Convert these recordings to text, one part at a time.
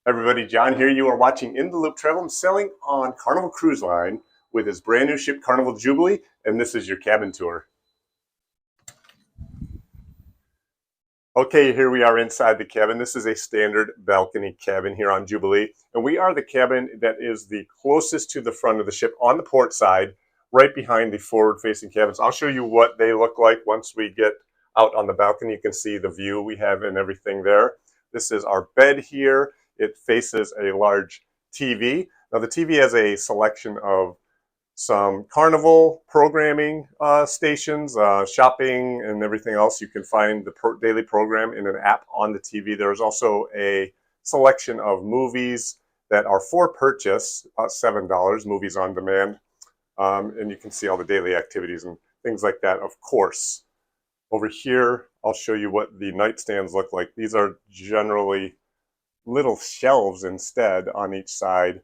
Everybody, John here. You are watching In the Loop Travel. I'm sailing on Carnival Cruise Line with his brand new ship, Carnival Jubilee, and this is your cabin tour. Okay, here we are inside the cabin. This is a standard balcony cabin here on Jubilee, and we are the cabin that is the closest to the front of the ship on the port side, right behind the forward-facing cabins. I'll show you what they look like once we get out on the balcony. You can see the view we have and everything there. This is our bed here. It faces a large TV. Now the TV has a selection of some Carnival programming stations, shopping, and everything else. You can find the daily program in an app on the TV. There's also a selection of movies that are for purchase, $7, movies on demand. And you can see all the daily activities and things like that, of course. Over here, I'll show you what the nightstands look like. These are generally little shelves instead on each side,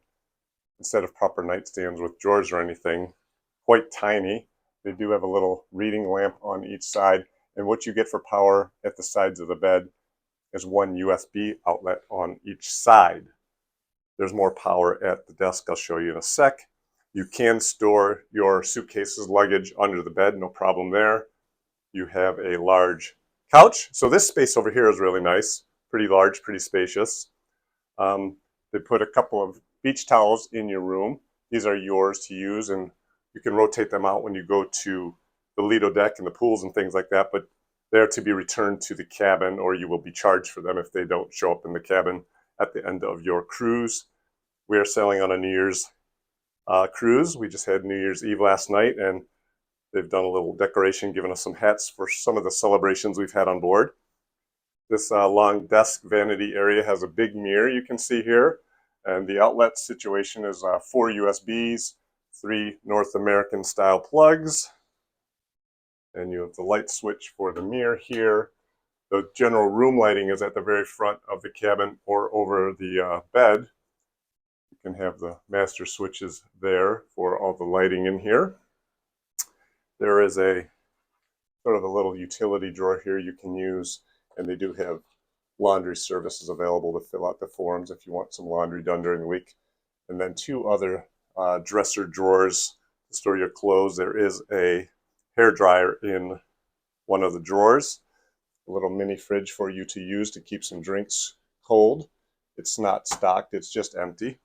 instead of proper nightstands with drawers or anything. Quite tiny. They do have a little reading lamp on each side, and what you get for power at the sides of the bed is one USB outlet on each side. There's more power at the desk. I'll show you in a sec. You can store your suitcases, luggage under the bed, no problem there. You have a large couch. So this space over here is really nice, pretty large, pretty spacious. They put a couple of beach towels in your room. These are yours to use, and you can rotate them out when you go to the Lido deck and the pools and things like that, but they're to be returned to the cabin, or you will be charged for them if they don't show up in the cabin at the end of your cruise. We are sailing on a New Year's cruise. We just had New Year's Eve last night, and they've done a little decoration, giving us some hats for some of the celebrations we've had on board. This long desk vanity area has a big mirror you can see here. And the outlet situation is 4 USBs, 3 North American style plugs. And you have the light switch for the mirror here. The general room lighting is at the very front of the cabin or over the bed. You can have the master switches there for all the lighting in here. There is a sort of a little utility drawer here you can use, and they do have laundry services available to fill out the forms if you want some laundry done during the week. And then 2 other dresser drawers to store your clothes. There is a hair dryer in one of the drawers, a little mini fridge for you to use to keep some drinks cold. It's not stocked, it's just empty.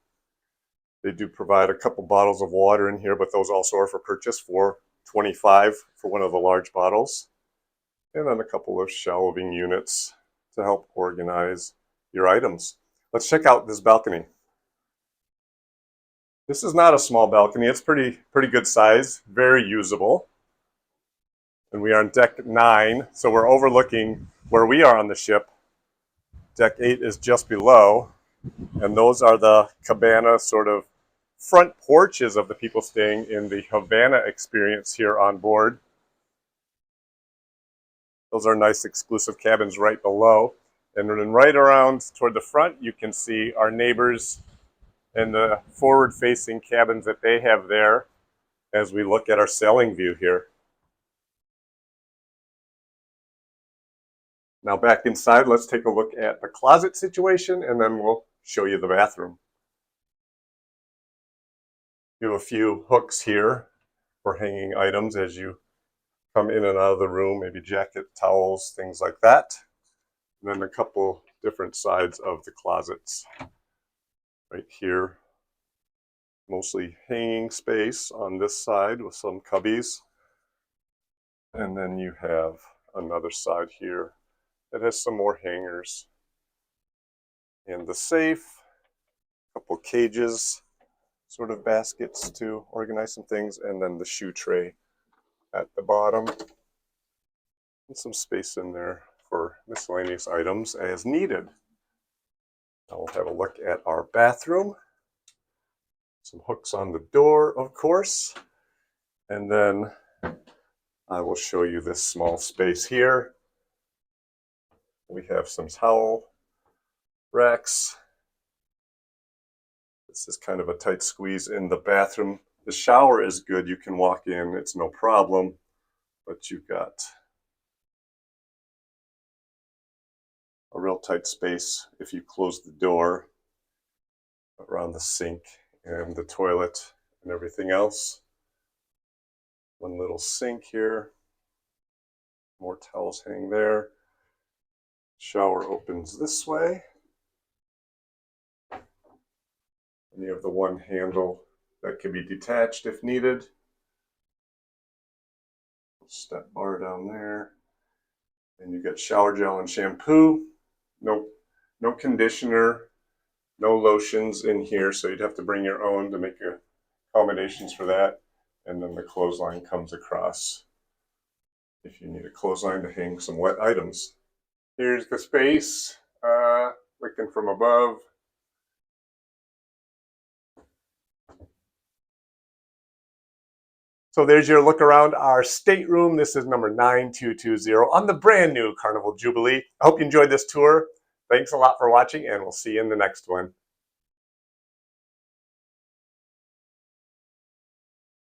They do provide a couple bottles of water in here, but those also are for purchase for $25 for one of the large bottles. And then a couple of shelving units to help organize your items. Let's check out this balcony. This is not a small balcony. It's pretty good size, very usable. And we are on deck 9, so we're overlooking where we are on the ship. Deck 8 is just below, and those are the cabana sort of front porches of the people staying in the Havana experience here on board. Those are nice exclusive cabins right below. And then right around toward the front, you can see our neighbors and the forward-facing cabins that they have there as we look at our sailing view here. Now back inside, let's take a look at the closet situation, and then we'll show you the bathroom. You have a few hooks here for hanging items as you come in and out of the room, maybe jacket, towels, things like that. And then a couple different sides of the closets. Right here, mostly hanging space on this side with some cubbies. And then you have another side here that has some more hangers. And the safe, a couple cages, sort of baskets to organize some things, and then the shoe tray at the bottom. And some space in there for miscellaneous items as needed. Now we'll have a look at our bathroom. Some hooks on the door, of course. And then I will show you this small space here. We have some towel racks. This is kind of a tight squeeze in the bathroom. The shower is good. You can walk in, it's no problem. But you've got a real tight space if you close the door. around the sink and the toilet and everything else. One little sink here. More towels hang there. Shower opens this way. And you have the one handle that can be detached if needed. Step bar down there. And you got shower gel and shampoo. No conditioner, no lotions in here, so you'd have to bring your own to make accommodations for that. And then the clothesline comes across if you need a clothesline to hang some wet items. Here's the space, looking from above. So there's your look around our stateroom. This is number 9220 on the brand new Carnival Jubilee. I hope you enjoyed this tour. Thanks a lot for watching, and we'll see you in the next one.